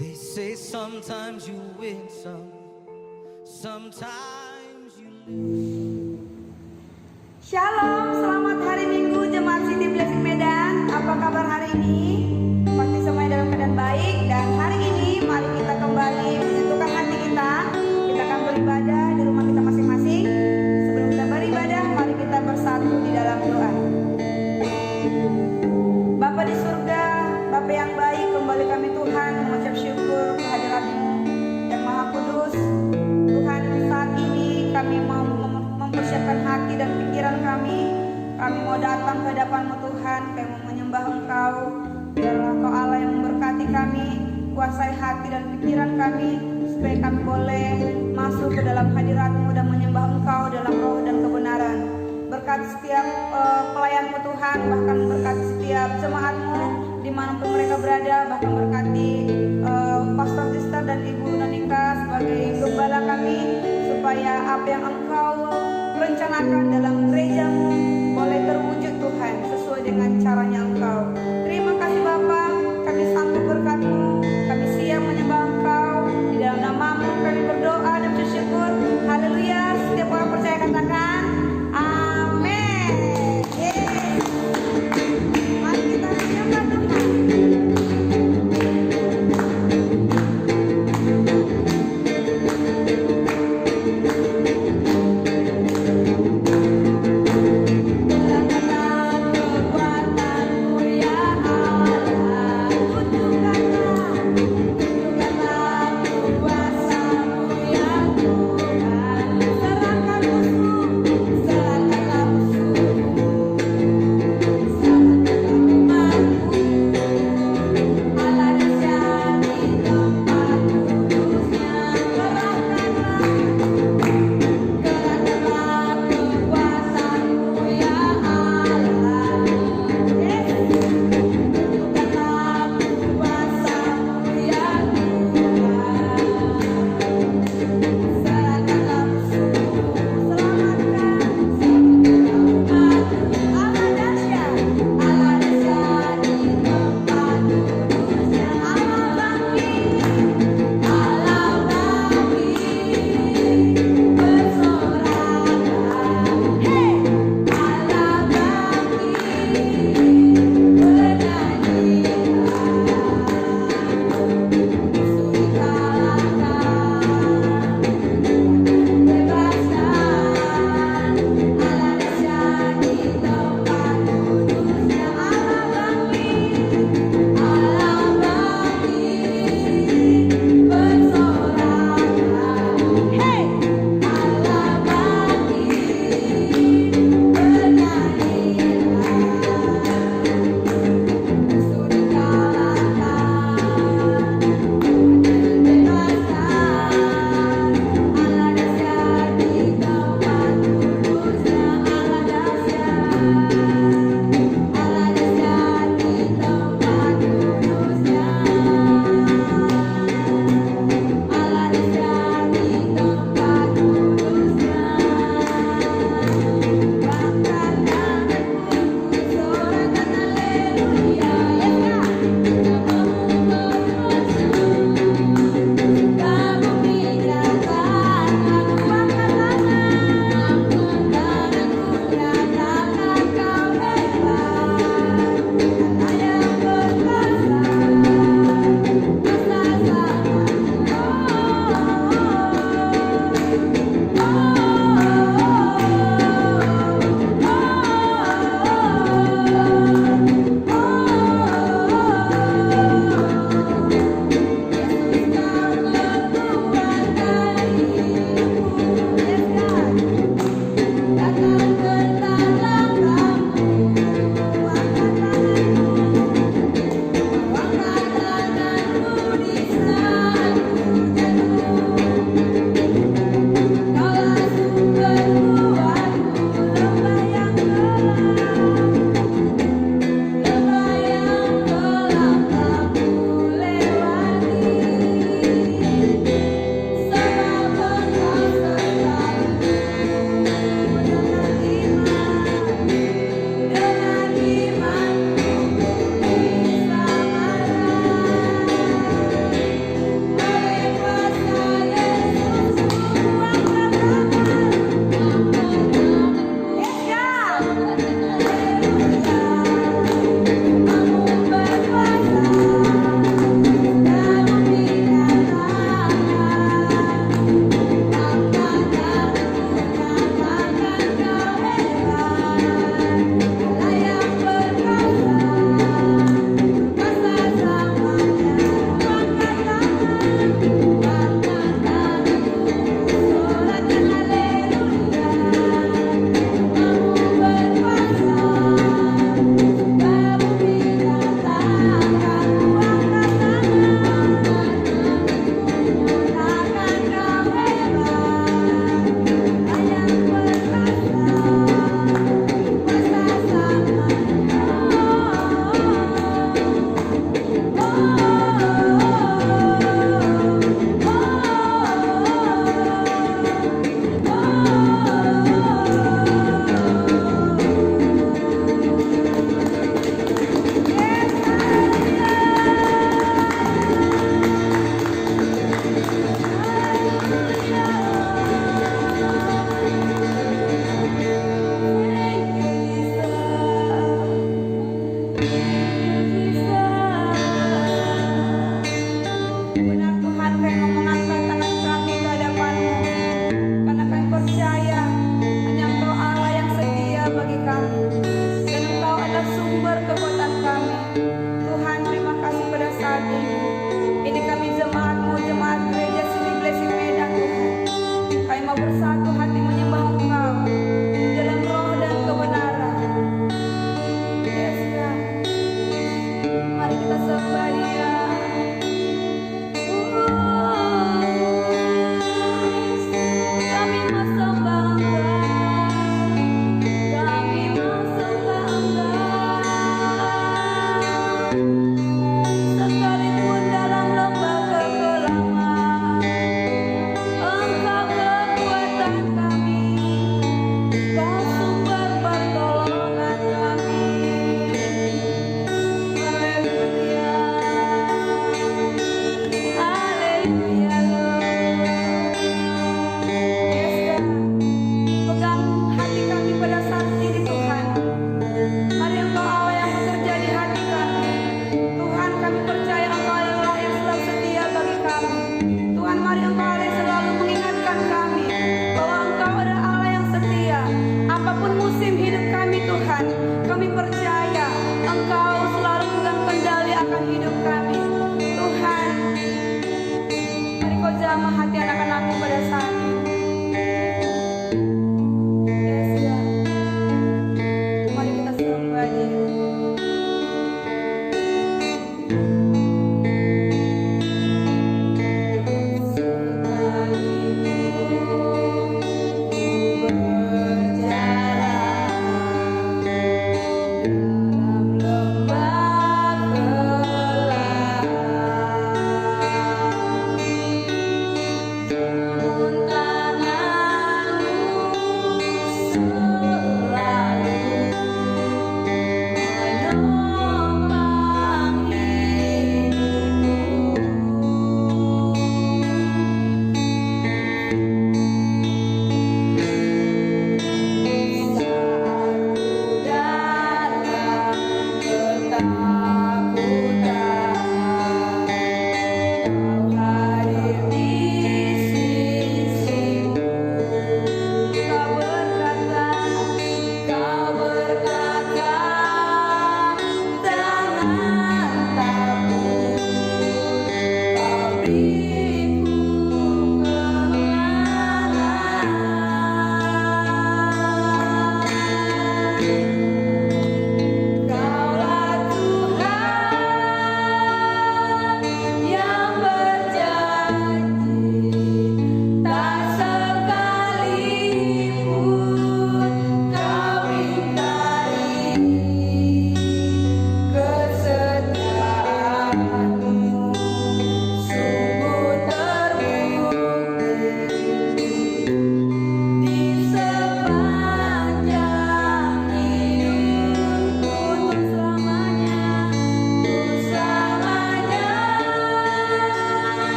They say sometimes you win some, sometimes you lose. Shalom, selamat hari Minggu Jemaat City Blessing Medan. Apa kabar hari ini? Pasti semuanya dalam keadaan baik. Dan hari ini mari kita kembali menyatukan hati kita. Kita akan beribadah di rumah kita masing-masing. Sebelum kita beribadah, mari kita bersatu di dalam doa. Bapa di surga, Bapa yang baik, kembali kami Tuhan mengucap syukur kehadirat-Mu yang Maha Kudus. Tuhan, saat ini kami mau mempersiapkan hati dan pikiran kami. Kami mau datang ke hadapan-Mu Tuhan. Kami mau menyembah Engkau. Biarlah Engkau Allah yang memberkati kami, kuasai hati dan pikiran kami, supaya kami boleh masuk ke dalam hadirat-Mu dan menyembah Engkau dalam roh dan kebenaran. Berkati setiap pelayan-Mu Tuhan, bahkan berkati setiap jemaat-Mu dimanapun mereka berada, bahkan berkati Pastor Sister dan Ibu Nonika sebagai gembala kami, supaya apa yang Engkau rencanakan dalam gereja-Mu boleh terwujud Tuhan, sesuai dengan caranya Engkau. Terima kasih Bapa, kami sanggup berkat-Mu, kami siap menyembah Engkau. Di dalam nama-Mu kami berdoa dan bersyukur. Haleluya. Setiap orang percaya katakan amin. Yeay. Mari kita menyembah Tuhan.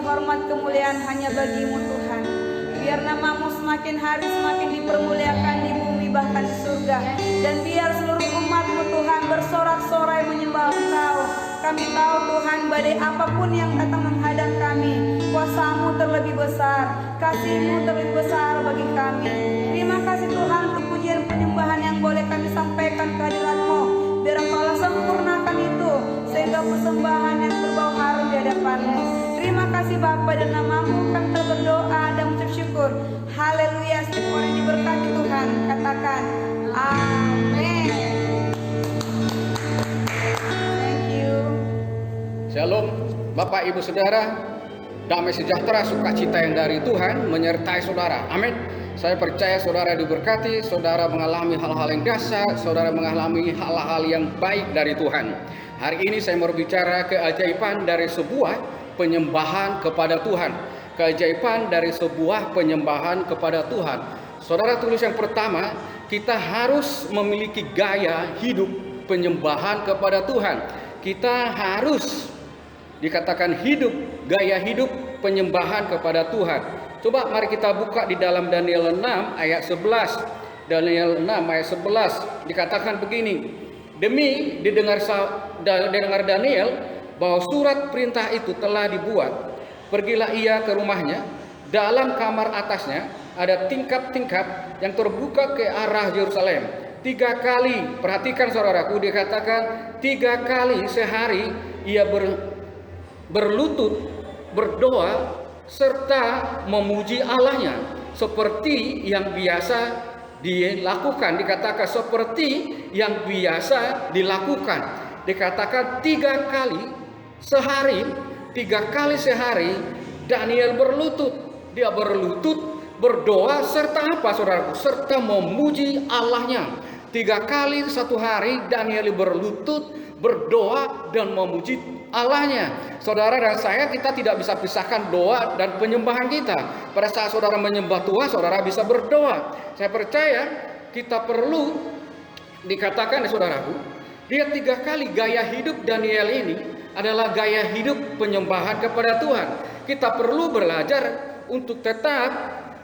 hormat, kemuliaan hanya bagimu Tuhan. Biar namamu semakin hari semakin dipermuliakan di bumi bahkan di surga. Dan biar seluruh umatmu Tuhan bersorak-sorai menyembah Engkau. Kami tahu Tuhan, badai apapun yang datang menghadap kami, kuasa-Mu terlebih besar, kasih-Mu terlebih besar bagi kami. Terima kasih Tuhan untuk pujian penyembahan yang boleh kami sampaikan ke hadirat-Mu. Biar Engkau sempurnakan itu sehingga persembahan yang berbau harum di hadapan-Mu. Terima kasih Bapa, dan namamu kami telah berdoa dan mengucap syukur. Haleluya. Setiap orang yang diberkati Tuhan katakan amin. Thank you. Shalom, Bapak Ibu Saudara, damai sejahtera sukacita yang dari Tuhan menyertai saudara. Amin. Saya percaya saudara diberkati, saudara mengalami hal-hal yang dahsyat, saudara mengalami hal-hal yang baik dari Tuhan. Hari ini saya mau berbicara keajaiban dari sebuah penyembahan kepada Tuhan. Keajaiban dari sebuah penyembahan kepada Tuhan. Saudara, tulis yang pertama, kita harus memiliki gaya hidup penyembahan kepada Tuhan. Kita harus dikatakan hidup, gaya hidup penyembahan kepada Tuhan. Coba mari kita buka di dalam Daniel 6 ayat 11. Daniel 6 ayat 11 dikatakan begini. Demi didengar Daniel bahwa surat perintah itu telah dibuat, pergilah ia ke rumahnya. Dalam kamar atasnya ada tingkap-tingkap yang terbuka ke arah Yerusalem. 3 kali, perhatikan saudaraku, dikatakan 3 kali sehari ia berlutut, berdoa, serta memuji Allahnya seperti yang biasa dilakukan. Dikatakan seperti yang biasa dilakukan. Dikatakan 3 kali sehari, 3 kali sehari Daniel berlutut. Dia berlutut, berdoa, serta apa saudaraku? Serta memuji Allahnya. 3 kali satu hari Daniel berlutut, berdoa, dan memuji Allahnya. Saudara dan saya, kita tidak bisa pisahkan doa dan penyembahan kita. Pada saat saudara menyembah Tuhan, saudara bisa berdoa. Saya percaya kita perlu dikatakan saudaraku, dia 3 kali gaya hidup Daniel ini adalah gaya hidup penyembahan kepada Tuhan. Kita perlu belajar untuk tetap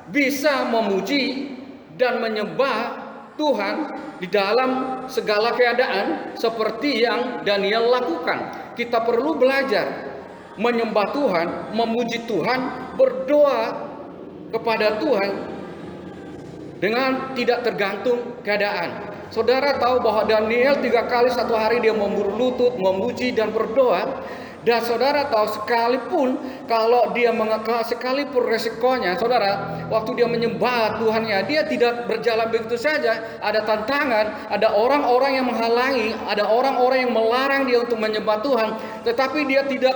bisa memuji dan menyembah Tuhan di dalam segala keadaan seperti yang Daniel lakukan. Kita perlu belajar menyembah Tuhan, memuji Tuhan, berdoa kepada Tuhan dengan tidak tergantung keadaan. Saudara tahu bahwa Daniel 3 kali satu hari dia berlutut, memuji dan berdoa. Dan saudara tahu sekalipun kalau dia sekalipun resikonya, saudara, waktu dia menyembah Tuhannya, dia tidak berjalan begitu saja. Ada tantangan, ada orang-orang yang menghalangi, ada orang-orang yang melarang dia untuk menyembah Tuhan. Tetapi dia tidak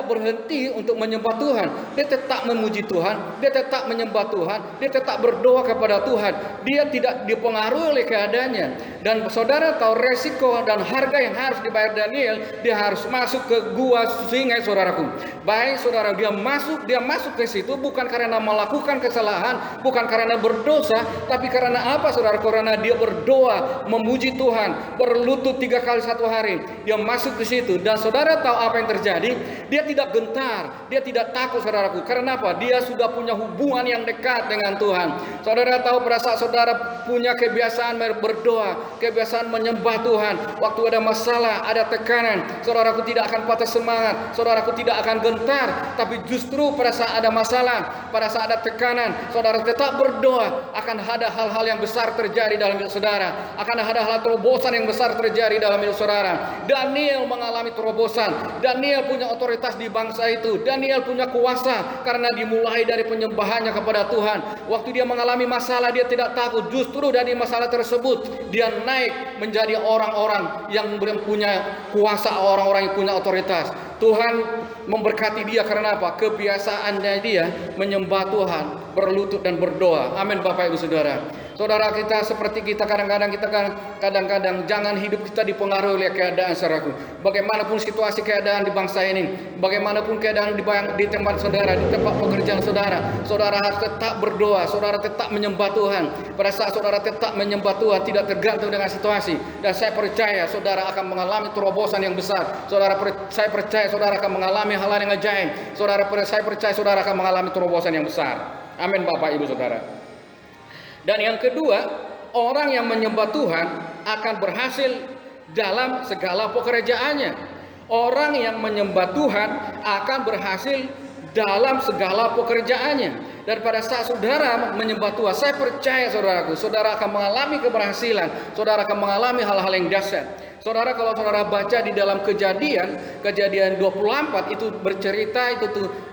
berhenti untuk menyembah Tuhan. Dia tetap memuji Tuhan, dia tetap menyembah Tuhan, dia tetap berdoa kepada Tuhan. Dia tidak dipengaruhi oleh keadaannya. Dan saudara tahu resiko dan harga yang harus dibayar Daniel. Dia harus masuk ke gua singa, saudaraku. Baik saudara, dia masuk ke situ bukan karena melakukan kesalahan, bukan karena berdosa, tapi karena apa saudara? Karena dia berdoa, memuji Tuhan, berlutut 3 kali satu hari. Dia masuk ke situ, dan saudara tahu apa yang terjadi? Dia tidak gentar, dia tidak takut saudaraku. Karena apa? Dia sudah punya hubungan yang dekat dengan Tuhan. Saudara tahu pada saat saudara punya kebiasaan berdoa, kebiasaan menyembah Tuhan, waktu ada masalah, ada tekanan, saudaraku tidak akan patah semangat, saudaraku tidak akan gentar, tapi justru pada saat ada masalah, pada saat ada tekanan, saudara tetap berdoa, akan ada hal-hal yang besar terjadi dalam hidup saudara, akan ada hal-hal terobosan yang besar terjadi dalam hidup saudara. Daniel mengalami terobosan. Daniel punya otoritas di bangsa itu. Daniel punya kuasa karena dimulai dari penyembahannya kepada Tuhan. Waktu dia mengalami masalah, dia tidak takut. Justru dari masalah tersebut dia naik menjadi orang-orang yang punya kuasa, orang-orang yang punya otoritas. Tuhan memberkati dia karena apa? Kebiasaannya dia menyembah Tuhan, berlutut dan berdoa. Amin Bapak Ibu Saudara. Saudara, kita seperti kita kadang-kadang jangan hidup kita dipengaruhi oleh keadaan, saudaraku. Bagaimanapun situasi keadaan di bangsa ini, bagaimanapun keadaan di tempat saudara, di tempat pekerjaan saudara, saudara harus tetap berdoa, saudara tetap menyembah Tuhan. Pada saat saudara tetap menyembah Tuhan, tidak tergantung dengan situasi. Dan saya percaya saudara akan mengalami terobosan yang besar. Saya percaya saudara akan mengalami hal yang ajaib. Saya percaya saudara akan mengalami terobosan yang besar. Amin, Bapak Ibu Saudara. Dan yang kedua, orang yang menyembah Tuhan akan berhasil dalam segala pekerjaannya. Orang yang menyembah Tuhan akan berhasil dalam segala pekerjaannya. Dan pada saat saudara menyembah Tuhan, saya percaya saudaraku, saudara akan mengalami keberhasilan, saudara akan mengalami hal-hal yang dahsyat. Saudara, kalau saudara baca di dalam kejadian 24 itu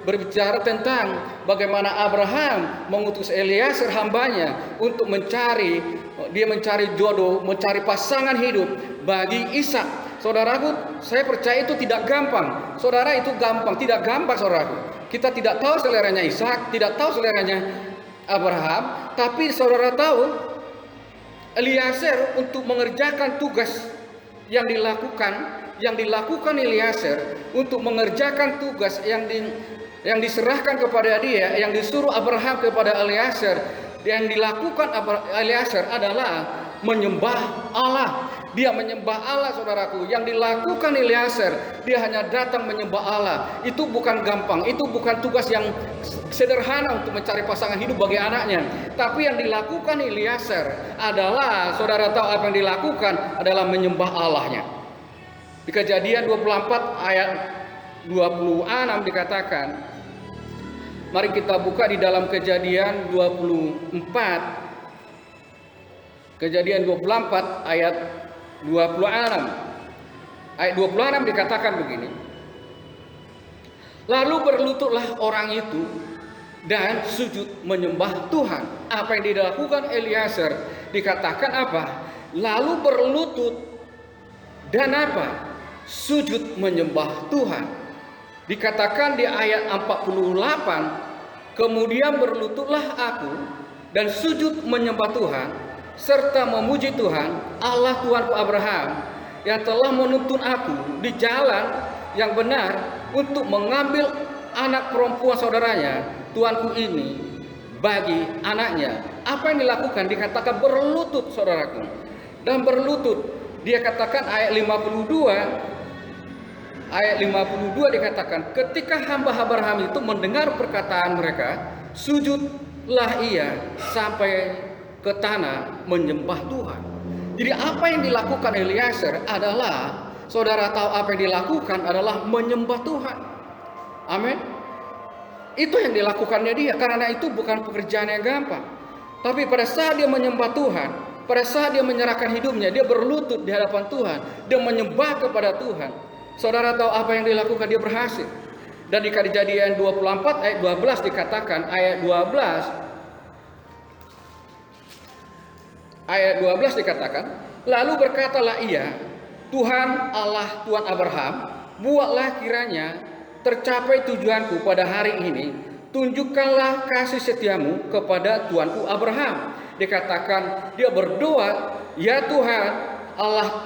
berbicara tentang bagaimana Abraham mengutus Eliezer hambanya untuk mencari jodoh, mencari pasangan hidup bagi Ishak. Saudaraku, saya percaya itu tidak gampang. Saudara, itu tidak gampang saudaraku. Kita tidak tahu seleranya Ishak, tidak tahu seleranya Abraham, tapi saudara tahu Eliezer untuk mengerjakan tugas yang dilakukan Eliezer untuk mengerjakan tugas yang diserahkan kepada dia, yang disuruh Abraham kepada Eliezer, yang dilakukan Eliezer adalah menyembah Allah. Dia menyembah Allah, saudaraku. Yang dilakukan Eliezer, dia hanya datang menyembah Allah. Itu bukan gampang, itu bukan tugas yang sederhana untuk mencari pasangan hidup bagi anaknya. Tapi yang dilakukan Eliezer adalah, saudara tahu apa yang dilakukan adalah menyembah Allahnya. Di Kejadian 24 ayat 26 dikatakan, mari kita buka di dalam Kejadian 24. Kejadian 24 ayat 26. Ayat 26 dikatakan begini. Lalu berlututlah orang itu dan sujud menyembah Tuhan. Apa yang dilakukan Eliezer? Dikatakan apa? Lalu berlutut dan apa? Sujud menyembah Tuhan. Dikatakan di ayat 48, kemudian berlututlah aku dan sujud menyembah Tuhan serta memuji Tuhan, Allah Tuanku Abraham, yang telah menuntun aku di jalan yang benar untuk mengambil anak perempuan saudaranya, tuanku ini, bagi anaknya. Apa yang dilakukan? Dikatakan berlutut, saudaraku. Dan berlutut, dia katakan ayat 52. Ayat 52 dikatakan, ketika hamba Abraham itu mendengar perkataan mereka, sujudlah ia sampai ke tanah menyembah Tuhan. Jadi apa yang dilakukan Eliezer adalah, saudara tahu apa yang dilakukan adalah menyembah Tuhan. Amin. Itu yang dilakukannya dia, karena itu bukan pekerjaan yang gampang. Tapi pada saat dia menyembah Tuhan, pada saat dia menyerahkan hidupnya, dia berlutut di hadapan Tuhan, dia menyembah kepada Tuhan. Saudara tahu apa yang dilakukan? Dia berhasil. Dan di Kejadian 24 ayat 12 dikatakan, ayat 12 dikatakan, lalu berkatalah ia, Tuhan Allah Tuhan Abraham, buatlah kiranya tercapai tujuanku pada hari ini, tunjukkanlah kasih setiamu kepada tuanku Abraham. Dikatakan dia berdoa, ya Tuhan Allah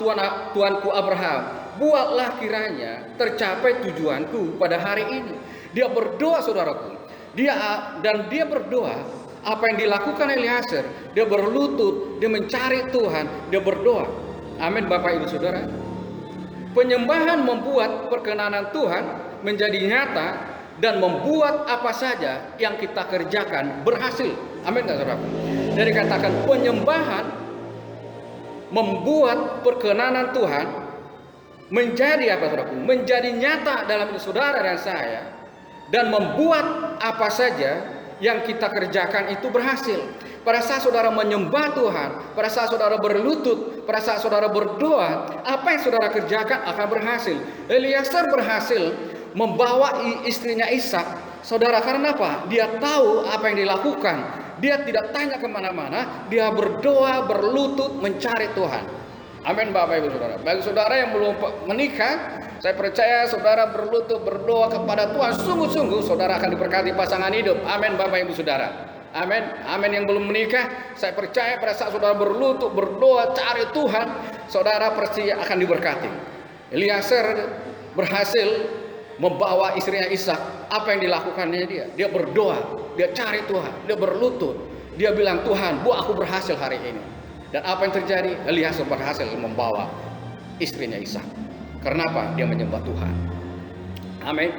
tuanku Abraham, buatlah kiranya tercapai tujuanku pada hari ini. Dia berdoa, saudaraku. Dia berdoa. Apa yang dilakukan Eliezer? Dia berlutut, dia mencari Tuhan, dia berdoa. Amin, Bapak Ibu Saudara. Penyembahan membuat perkenanan Tuhan menjadi nyata dan membuat apa saja yang kita kerjakan berhasil. Amin, saudara. Dari katakan penyembahan membuat perkenanan Tuhan menjadi apa, saudaraku? Menjadi nyata dalam hidup saudara dan saya, dan membuat apa saja yang kita kerjakan itu berhasil. Pada saat saudara menyembah Tuhan, pada saat saudara berlutut, pada saat saudara berdoa, apa yang saudara kerjakan akan berhasil. Eliezer berhasil membawa istrinya Ishak, saudara, karena apa? Dia tahu apa yang dilakukan. Dia tidak tanya kemana-mana, dia berdoa, berlutut, mencari Tuhan. Amin, Bapak Ibu Saudara. Bagi saudara yang belum menikah, saya percaya saudara berlutut berdoa kepada Tuhan, sungguh-sungguh saudara akan diberkati pasangan hidup. Amin, Bapak Ibu Saudara. Amin. Amin. Yang belum menikah, saya percaya pada saat saudara berlutut, berdoa, cari Tuhan, saudara pasti akan diberkati. Eliezer berhasil membawa istrinya Ishak. Apa yang dilakukannya dia? Dia berdoa, dia cari Tuhan, dia berlutut. Dia bilang, Tuhan, Bu, aku berhasil hari ini. Dan apa yang terjadi? Eliezer berhasil membawa istrinya Ishak. Karena apa? Dia menyembah Tuhan. Amin.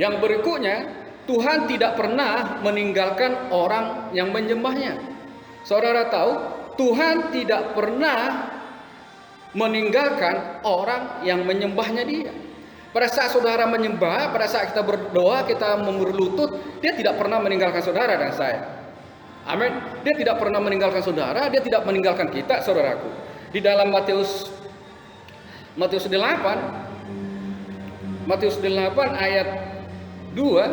Yang berikutnya, Tuhan tidak pernah meninggalkan orang yang menyembahnya. Saudara tahu, Tuhan tidak pernah meninggalkan orang yang menyembahnya dia. Pada saat saudara menyembah, pada saat kita berdoa, kita berlutut, dia tidak pernah meninggalkan saudara dan saya. Amin. Dia tidak pernah meninggalkan saudara, dia tidak meninggalkan kita, saudaraku. Di dalam Matius 8 ayat 2,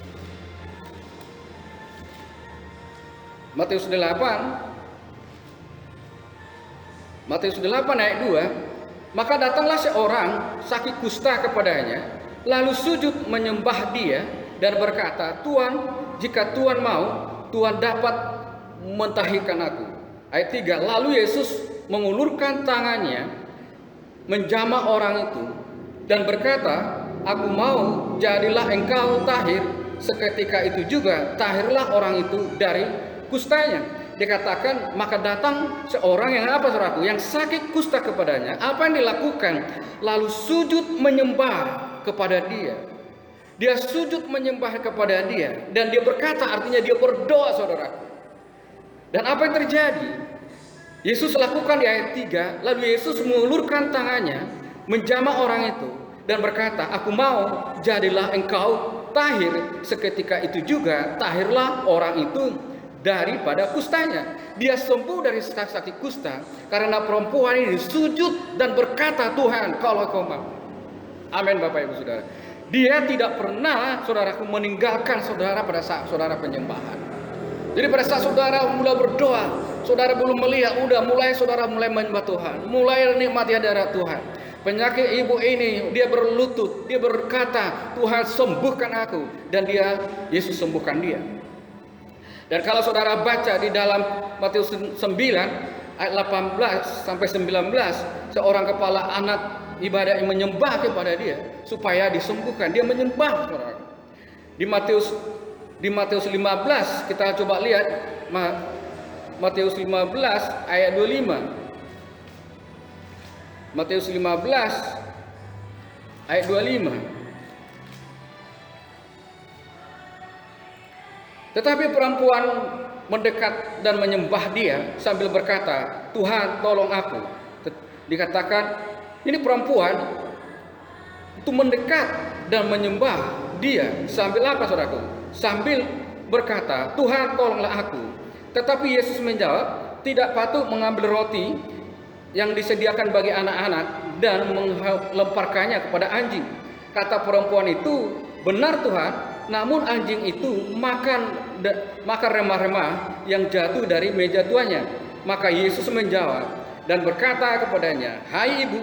Matius 8 ayat 2, maka datanglah seorang sakit kusta kepadanya, lalu sujud menyembah dia dan berkata, Tuhan, jika Tuhan mau, Tuhan dapat mentahirkan aku. Ayat 3, lalu Yesus mengulurkan tangannya, menjamah orang itu dan berkata, aku mau, jadilah engkau tahir. Seketika itu juga tahirlah orang itu dari kustanya. Dikatakan, maka datang seorang yang apa, saudaraku, yang sakit kusta kepadanya. Apa yang dilakukan? Lalu sujud menyembah kepada dia. Dia sujud menyembah kepada dia, dan dia berkata, artinya dia berdoa, saudaraku. Dan apa yang terjadi? Yesus lakukan di ayat 3, lalu Yesus mengulurkan tangannya, menjamah orang itu dan berkata, aku mau, jadilah engkau tahir. Seketika itu juga tahirlah orang itu daripada kustanya. Dia sembuh dari sakit kusta karena perempuan ini sujud dan berkata, Tuhan, kalau kau mau. Amin, Bapak Ibu Saudara. Dia tidak pernah, saudaraku, meninggalkan saudara pada saat saudara penyembahan. Jadi pada saat saudara mulai berdoa, saudara belum melihat, saudara mulai menyembah Tuhan, mulai nikmati hadirat Tuhan. Penyakit ibu ini, dia berlutut, dia berkata, Tuhan sembuhkan aku, dan Yesus sembuhkan dia. Dan kalau saudara baca di dalam Matius 9 ayat 18 sampai 19, seorang kepala anak ibadah yang menyembah kepada dia supaya disembuhkan. Dia menyembah, saudara. Di Matius 15 kita coba lihat Matius 15 ayat 25. Matius 15 ayat 25. Tetapi perempuan mendekat dan menyembah dia sambil berkata, Tuhan, tolong aku. Dikatakan, ini perempuan itu mendekat dan menyembah dia sambil apa, saudaraku? Sambil berkata, Tuhan, tolonglah aku. Tetapi Yesus menjawab, tidak patut mengambil roti yang disediakan bagi anak-anak dan melemparkannya kepada anjing. Kata perempuan itu, benar Tuhan, namun anjing itu makan remah-remah yang jatuh dari meja tuannya. Maka Yesus menjawab dan berkata kepadanya, hai ibu,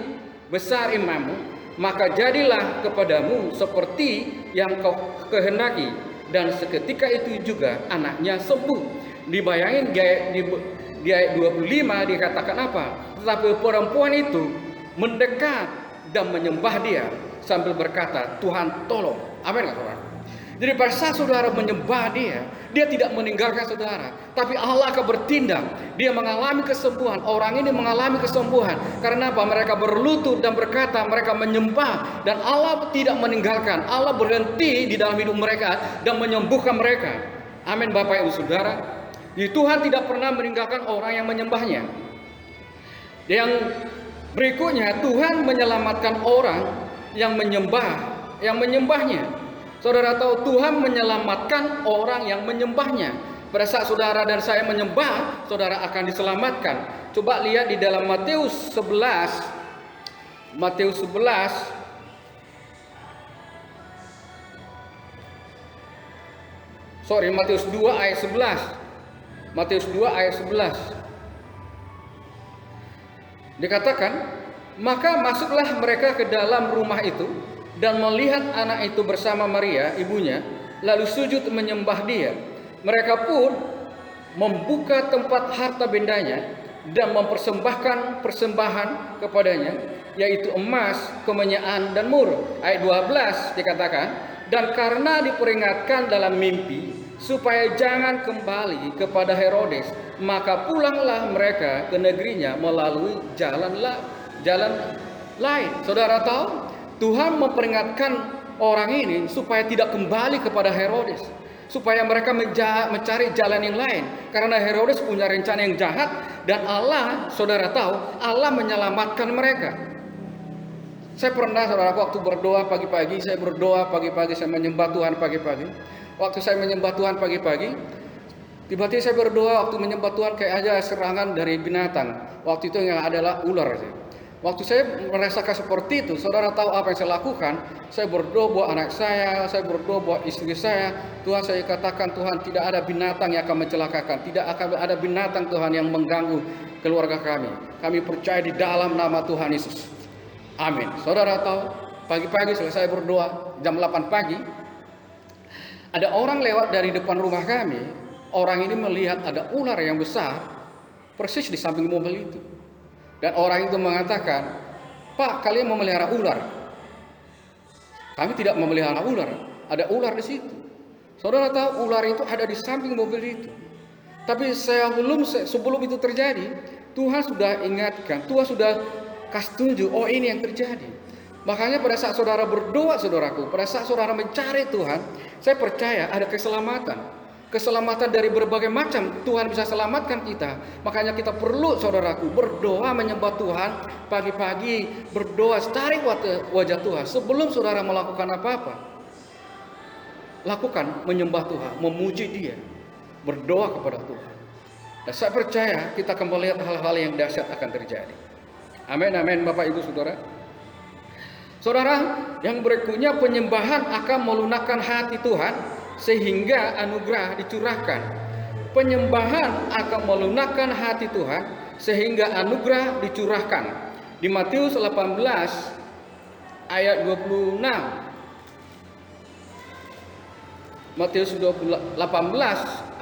besar imanmu, maka jadilah kepadamu seperti yang kau kehendaki. Dan seketika itu juga anaknya sembuh. Dibayangin di ayat 25 dikatakan apa? Tetapi perempuan itu mendekat dan menyembah dia sambil berkata, Tuhan tolong. Amin, saudara. Jadi pada saat saudara menyembah dia tidak meninggalkan saudara, tapi Allah akan bertindak. Dia mengalami kesembuhan. Orang ini mengalami kesembuhan. Karena apa? Mereka berlutut dan berkata, mereka menyembah, dan Allah tidak meninggalkan. Allah berhenti di dalam hidup mereka dan menyembuhkan mereka. Amin, Bapak Ibu Saudara. Jadi Tuhan tidak pernah meninggalkan orang yang menyembahnya. Yang berikutnya, Tuhan menyelamatkan orang yang menyembahnya. Saudara tahu, Tuhan menyelamatkan orang yang menyembahnya. Pada saat saudara dan saya menyembah, saudara akan diselamatkan. Coba lihat di dalam Matius 11. Matius 2 ayat 11. Matius 2 ayat 11. Dikatakan, maka masuklah mereka ke dalam rumah itu dan melihat anak itu bersama Maria, ibunya, lalu sujud menyembah dia. Mereka pun membuka tempat harta bendanya dan mempersembahkan persembahan kepadanya, yaitu emas, kemenyaan, dan mur. Ayat 12 dikatakan, dan karena diperingatkan dalam mimpi supaya jangan kembali kepada Herodes, maka pulanglah mereka ke negerinya melalui jalan lain. Saudara tahu, Tuhan memperingatkan orang ini supaya tidak kembali kepada Herodes, supaya mereka mencari jalan yang lain, karena Herodes punya rencana yang jahat, dan Allah, saudara tahu, Allah menyelamatkan mereka. Saya pernah, saudara, waktu berdoa pagi-pagi, saya menyembah Tuhan pagi-pagi. Waktu saya menyembah Tuhan pagi-pagi, tiba-tiba saya berdoa waktu menyembah Tuhan kayak aja serangan dari binatang. Waktu itu yang adalah ular. Waktu saya merasakan seperti itu, saudara tahu apa yang saya lakukan? Saya berdoa buat anak saya berdoa buat istri saya. Tuhan, saya katakan, Tuhan, tidak ada binatang yang akan mencelakakan, tidak akan ada binatang, Tuhan, yang mengganggu keluarga kami. Kami percaya di dalam nama Tuhan Yesus. Amin. Saudara tahu, pagi-pagi selesai berdoa, jam 8 pagi, ada orang lewat dari depan rumah kami. Orang ini melihat ada ular yang besar persis di samping mobil itu. Dan orang itu mengatakan, Pak, kalian memelihara ular? Kami tidak memelihara ular, ada ular di situ. Saudara tahu, ular itu ada di samping mobil itu. Tapi sebelum itu terjadi, Tuhan sudah ingatkan, Tuhan sudah kasih tunjuk, oh ini yang terjadi. Makanya pada saat saudara berdoa, saudaraku, pada saat saudara mencari Tuhan, saya percaya ada keselamatan. Keselamatan dari berbagai macam, Tuhan bisa selamatkan kita. Makanya kita perlu, saudaraku, berdoa menyembah Tuhan pagi-pagi, berdoa tarik wajah Tuhan sebelum saudara melakukan apa-apa. Lakukan menyembah Tuhan, memuji Dia, berdoa kepada Tuhan. Dan saya percaya kita akan melihat hal-hal yang dahsyat akan terjadi. Amin, amin, Bapak Ibu Saudara. Saudara, yang berikutnya, penyembahan akan melunakkan hati Tuhan sehingga anugerah dicurahkan. Penyembahan akan melunakkan hati Tuhan sehingga anugerah dicurahkan. Di Matius 18 ayat 26. Matius 18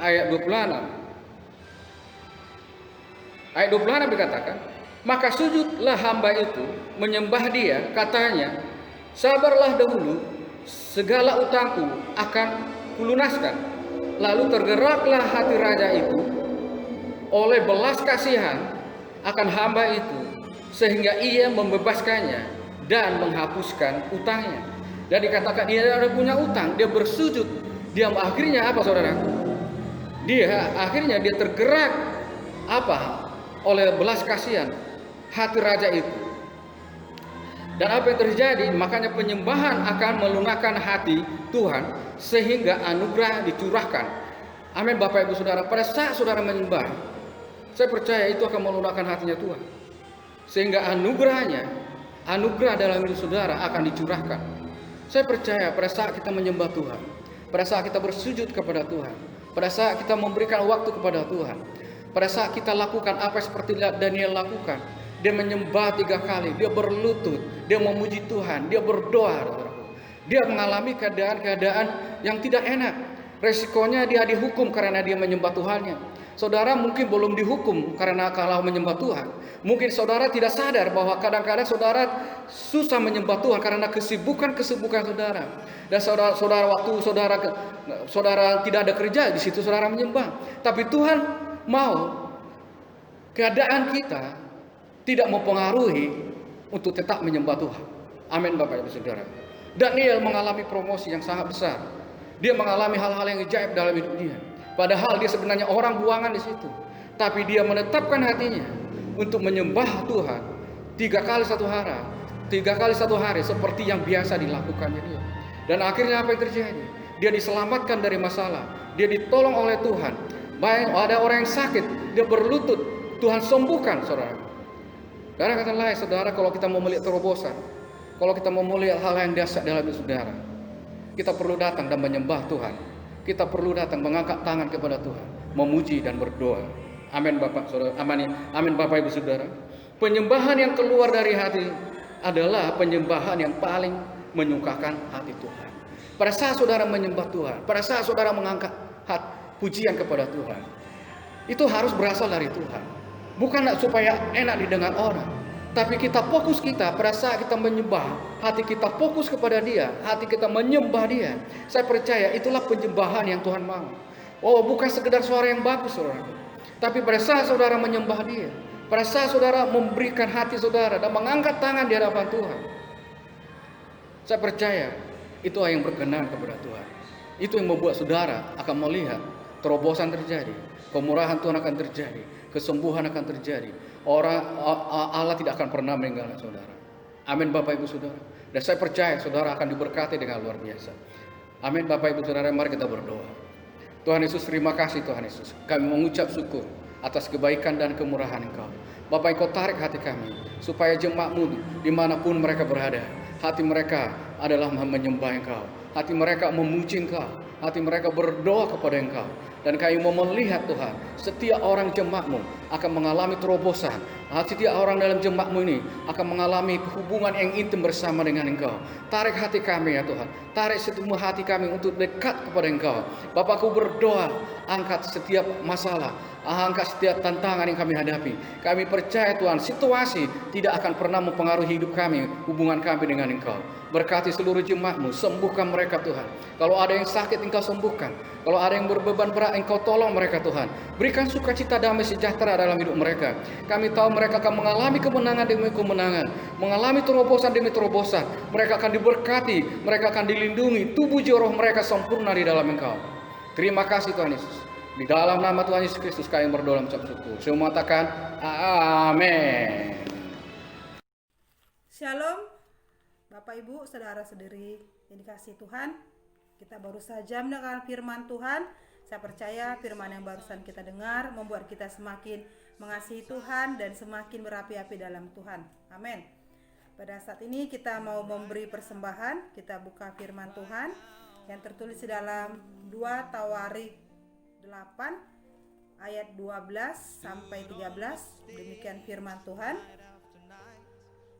ayat 26. Ayat 26 dikatakan, maka sujudlah hamba itu menyembah Dia, katanya, sabarlah dahulu, segala utangku akan kulunaskan. Lalu tergeraklah hati raja itu oleh belas kasihan akan hamba itu, sehingga ia membebaskannya dan menghapuskan utangnya. Dan dikatakan dia ada punya utang, dia bersujud. Dia akhirnya apa, saudara? Dia tergerak apa? Oleh belas kasihan hati raja itu. Dan apa yang terjadi? Makanya penyembahan akan melunakkan hati Tuhan sehingga anugerah dicurahkan. Amin, Bapak Ibu Saudara. Pada saat saudara menyembah, saya percaya itu akan melunakkan hatinya Tuhan. Sehingga anugerah dalam hidup saudara akan dicurahkan. Saya percaya pada saat kita menyembah Tuhan, pada saat kita bersujud kepada Tuhan, pada saat kita memberikan waktu kepada Tuhan, pada saat kita lakukan apa seperti Daniel lakukan, dia menyembah 3 kali, dia berlutut, dia memuji Tuhan, dia berdoa. Dia mengalami keadaan-keadaan yang tidak enak. Resikonya dia dihukum karena dia menyembah Tuhannya. Saudara mungkin belum dihukum karena kalau menyembah Tuhan. Mungkin saudara tidak sadar bahwa kadang-kadang saudara susah menyembah Tuhan karena kesibukan saudara. Dan waktu saudara tidak ada kerja, di situ saudara menyembah. Tapi Tuhan mau keadaan kita tidak mempengaruhi untuk tetap menyembah Tuhan. Amin, Bapak Ibu Saudara. Daniel mengalami promosi yang sangat besar. Dia mengalami hal-hal yang ajaib dalam hidup dia. Padahal dia sebenarnya orang buangan di situ. Tapi dia menetapkan hatinya untuk menyembah Tuhan 3 kali satu hari seperti yang biasa dilakukannya dia. Dan akhirnya apa yang terjadi? Dia diselamatkan dari masalah. Dia ditolong oleh Tuhan. Baik ada orang yang sakit, dia berlutut, Tuhan sembuhkan, saudara. Karena kata lain, saudara, kalau kita mau melihat terobosan, kalau kita mau melihat hal yang dahsyat dalam hidup saudara, kita perlu datang dan menyembah Tuhan. Kita perlu datang mengangkat tangan kepada Tuhan, memuji dan berdoa. Amin, Bapak Saudara. Amin, Bapak Ibu Saudara. Penyembahan yang keluar dari hati adalah penyembahan yang paling menyukakan hati Tuhan. Pada saat saudara menyembah Tuhan, pada saat saudara mengangkat pujian kepada Tuhan. Itu harus berasal dari Tuhan. Bukan supaya enak didengar orang, tapi kita fokus kita pada saat kita menyembah, hati kita fokus kepada Dia, hati kita menyembah Dia. Saya percaya itulah penyembahan yang Tuhan mau. Oh, bukan sekedar suara yang bagus, saudara, tapi pada saat saudara menyembah Dia, pada saat saudara memberikan hati saudara dan mengangkat tangan di hadapan Tuhan, saya percaya itu yang berkenan kepada Tuhan. Itu yang membuat saudara akan melihat terobosan terjadi, kemurahan Tuhan akan terjadi, kesembuhan akan terjadi. Allah tidak akan pernah meninggalkan saudara. Amin Bapak Ibu Saudara. Dan saya percaya saudara akan diberkati dengan luar biasa. Amin Bapak Ibu Saudara, mari kita berdoa. Tuhan Yesus, terima kasih Tuhan Yesus. Kami mengucap syukur atas kebaikan dan kemurahan Engkau. Bapak, Engkau tarik hati kami supaya jemaat-Mu dimanapun mereka berada, hati mereka adalah menyembah Engkau, hati mereka memuji Engkau, hati mereka berdoa kepada Engkau. Dan kami mau melihat Tuhan, setiap orang jemaat-Mu akan mengalami terobosan. Setiap orang dalam jemaat-Mu ini akan mengalami hubungan yang intim bersama dengan Engkau. Tarik hati kami ya Tuhan, tarik semua hati kami untuk dekat kepada Engkau. Bapakku berdoa, angkat setiap masalah, angkat setiap tantangan yang kami hadapi. Kami percaya Tuhan, situasi tidak akan pernah mempengaruhi hidup kami, hubungan kami dengan Engkau. Berkati seluruh jemaat-Mu, sembuhkan mereka Tuhan. Kalau ada yang sakit, Engkau sembuhkan. Kalau ada yang berbeban berat, Engkau tolong mereka Tuhan. Berikan sukacita, damai sejahtera dalam hidup mereka. Kami tahu mereka akan mengalami kemenangan demi kemenangan, mengalami terobosan demi terobosan. Mereka akan diberkati, mereka akan dilindungi. Tubuh jiwa roh mereka sempurna di dalam Engkau. Terima kasih Tuhan Yesus. Di dalam nama Tuhan Yesus Kristus kami berdoa mengucap syukur. Semua katakan amin. Shalom Bapak Ibu Saudara-saudari yang dikasihi Tuhan. Kita baru saja mendengar firman Tuhan. Saya percaya firman yang barusan kita dengar membuat kita semakin mengasihi Tuhan dan semakin berapi-api dalam Tuhan. Amin. Pada saat ini kita mau memberi persembahan. Kita buka firman Tuhan yang tertulis di dalam 2 Tawarik 8 ayat 12 sampai 13. Demikian firman Tuhan.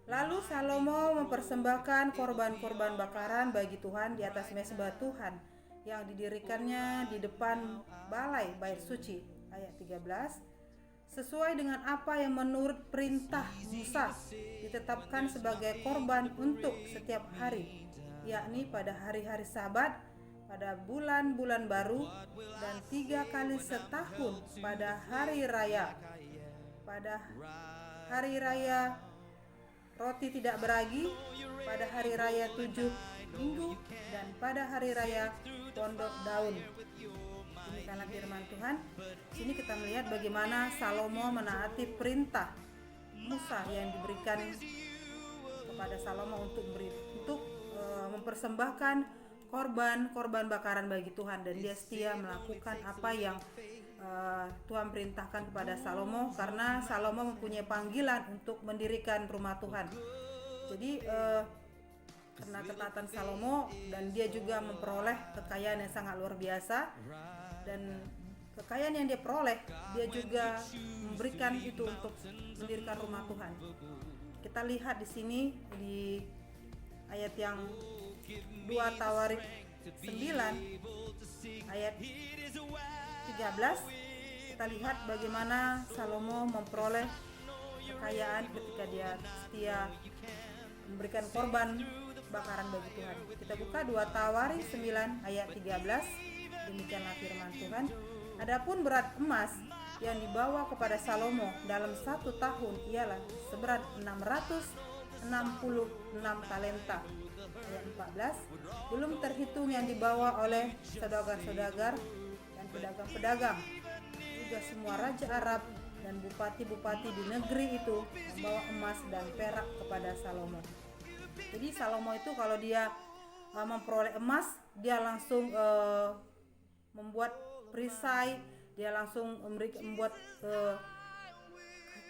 Lalu Salomo mempersembahkan korban-korban bakaran bagi Tuhan di atas mezbah Tuhan yang didirikannya di depan balai bait suci. Ayat 13. Sesuai dengan apa yang menurut perintah Musa ditetapkan sebagai korban untuk setiap hari, yakni pada hari-hari Sabat, pada bulan-bulan baru, dan 3 kali setahun pada hari raya. Pada hari raya roti tidak beragi, pada hari raya 7 minggu, dan pada hari raya pondok daun. Demikianlah firman Tuhan. Sini kita melihat bagaimana Salomo menaati perintah Musa yang diberikan kepada Salomo untuk mempersembahkan korban bakaran bagi Tuhan, dan dia setia melakukan apa yang Tuhan perintahkan kepada Salomo, karena Salomo mempunyai panggilan untuk mendirikan rumah Tuhan. Jadi karena ketaatan Salomo, dan dia juga memperoleh kekayaan yang sangat luar biasa, dan kekayaan yang dia peroleh dia juga memberikan itu untuk mendirikan rumah Tuhan. Kita lihat di sini di ayat yang 2 Tawarik 9 ayat 13, kita lihat bagaimana Salomo memperoleh kekayaan ketika dia setia memberikan korban bakaran bagi Tuhan. Kita buka 2 Tawarik 9 ayat 13. Demikianlah firman Tuhan. Adapun berat emas yang dibawa kepada Salomo dalam 1 tahun ialah seberat 666 talenta. Ayat 14. Belum terhitung yang dibawa oleh saudagar-saudagar dan pedagang-pedagang, juga semua raja Arab dan bupati-bupati di negeri itu membawa emas dan perak kepada Salomo. Jadi Salomo itu kalau dia memperoleh emas, dia langsung membuat perisai, dia langsung membuat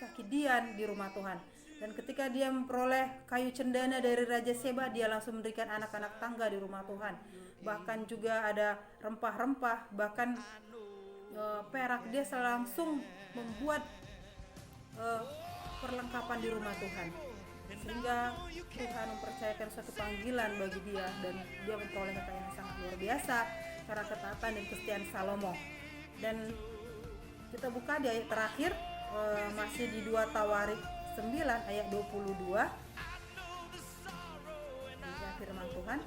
kaki dian di rumah Tuhan. Dan ketika dia memperoleh kayu cendana dari Raja Seba, dia langsung memberikan anak-anak tangga di rumah Tuhan. Bahkan juga ada rempah-rempah, bahkan perak, dia langsung membuat perlengkapan di rumah Tuhan. Sehingga Tuhan mempercayakan suatu panggilan bagi dia, dan dia memperoleh kekayaan yang sangat luar biasa karena ketaatan dan kesetiaan Salomo. Dan kita buka di ayat terakhir, masih di 2 Tawarik 9 ayat 22. Ini firman Tuhan.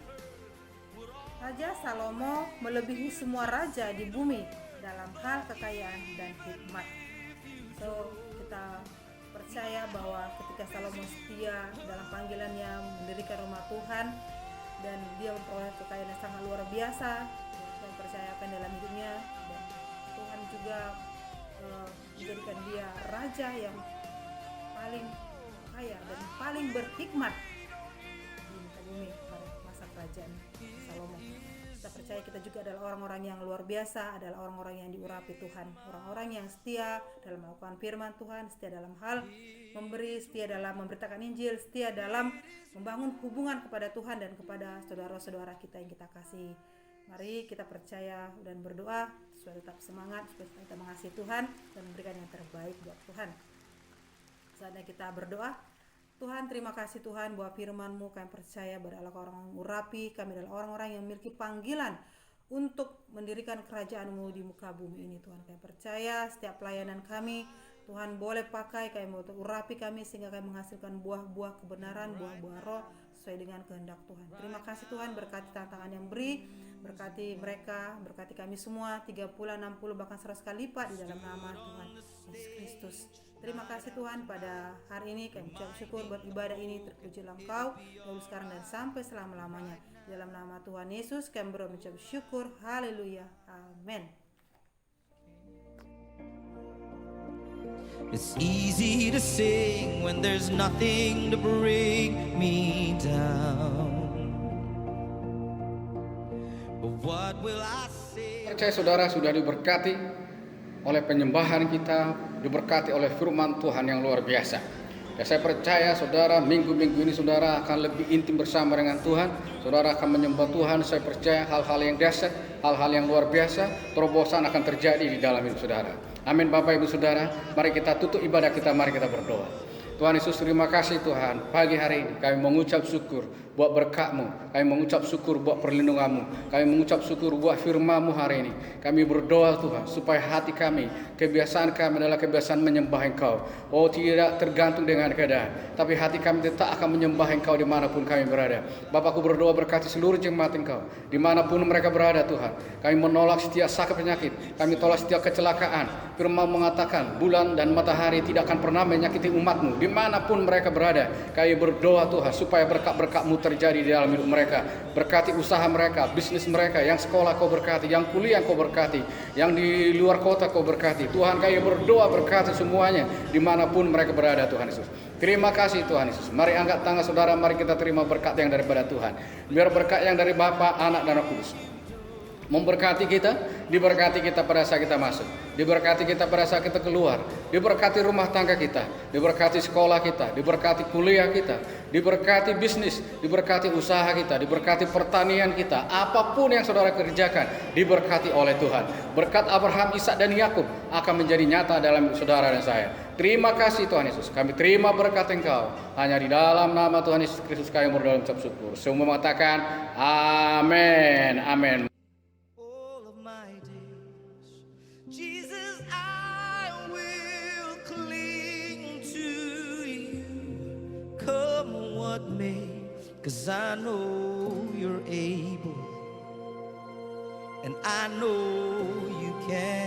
Raja Salomo melebihi semua raja di bumi dalam hal kekayaan dan hikmat. So, kita percaya bahwa ketika Salomo setia dalam panggilannya mendirikan rumah Tuhan dan dia memperoleh kekayaan yang sangat luar biasa, yang percayakan dalam hidupnya, dan Tuhan juga menjadikan dia raja yang paling kaya dan paling berhikmat di muka bumi pada masa kerajaan Salomo. Kita percaya kita juga adalah orang-orang yang luar biasa, adalah orang-orang yang diurapi Tuhan, orang-orang yang setia dalam melakukan firman Tuhan, setia dalam hal memberi, setia dalam memberitakan Injil, setia dalam membangun hubungan kepada Tuhan dan kepada saudara-saudara kita yang kita kasih. Mari kita percaya dan berdoa supaya tetap semangat, supaya kita mengasihi Tuhan dan memberikan yang terbaik buat Tuhan. Saatnya kita berdoa. Tuhan, terima kasih Tuhan buat firman-Mu. Kami percaya adalah orang-orang urapi, kami adalah orang-orang yang memiliki panggilan untuk mendirikan kerajaan-Mu di muka bumi ini. Tuhan, kami percaya setiap pelayanan kami, Tuhan boleh pakai kami untuk urapi kami sehingga kami menghasilkan buah-buah kebenaran, buah-buah roh sesuai dengan kehendak Tuhan. Terima kasih Tuhan, berkati tantangan yang beri, berkati mereka, berkati kami semua 30, 60 bahkan 100 kali lipat di dalam nama Tuhan Yesus Kristus. Terima kasih Tuhan, pada hari ini kami ucap syukur buat ibadah ini, terpujilah Engkau dahulu, sekarang dan sampai selama-lamanya. Di dalam nama Tuhan Yesus kami berucap syukur. Haleluya. Amin. It's easy to sing when there's nothing to bring me down. But what will I say? Percaya saudara sudah diberkati oleh penyembahan kita, diberkati oleh firman Tuhan yang luar biasa. Ya, saya percaya saudara minggu-minggu ini saudara akan lebih intim bersama dengan Tuhan. Saudara akan menyembah Tuhan. Saya percaya hal-hal yang dahsyat, hal-hal yang luar biasa, terobosan akan terjadi di dalam hidup saudara. Amin Bapak Ibu Saudara. Mari kita tutup ibadah kita, mari kita berdoa. Tuhan Yesus, terima kasih Tuhan. Pagi hari ini kami mengucap syukur buat berkat-Mu. Kami mengucap syukur buat perlindungan-Mu. Kami mengucap syukur buat firman-Mu hari ini. Kami berdoa Tuhan supaya hati kami, kebiasaan kami adalah kebiasaan menyembah Engkau. Oh, tidak tergantung dengan keadaan, tapi hati kami tetap akan menyembah Engkau dimanapun kami berada. Bapakku berdoa berkati seluruh jemaat Engkau dimanapun mereka berada Tuhan. Kami menolak setiap sakit penyakit. Kami tolak setiap kecelakaan. Firman mengatakan bulan dan matahari tidak akan pernah menyakiti umat-Mu dimanapun mereka berada. Kami berdoa Tuhan supaya berkat-berkat-Mu terjadi di dalam hidup mereka. Berkati usaha mereka, bisnis mereka, yang sekolah Kau berkati, yang kuliah Kau berkati, yang di luar kota Kau berkati. Tuhan, kami berdoa berkati semuanya dimanapun mereka berada Tuhan Yesus. Terima kasih Tuhan Yesus. Mari angkat tangan saudara, mari kita terima berkat yang daripada Tuhan. Biar berkat yang dari Bapa, Anak dan Roh Kudus memberkati kita, diberkati kita pada saat kita masuk, diberkati kita pada saat kita keluar, diberkati rumah tangga kita, diberkati sekolah kita, diberkati kuliah kita, diberkati bisnis, diberkati usaha kita, diberkati pertanian kita, apapun yang saudara kerjakan, diberkati oleh Tuhan. Berkat Abraham, Ishak dan Yakub akan menjadi nyata dalam saudara dan saya. Terima kasih Tuhan Yesus. Kami terima berkat Engkau. Hanya di dalam nama Tuhan Yesus Kristus kami berdoa dan ucap syukur. Semua mengatakan amin. Amin. Jesus, I will cling to you, come what may, 'cause I know you're able, and I know you can.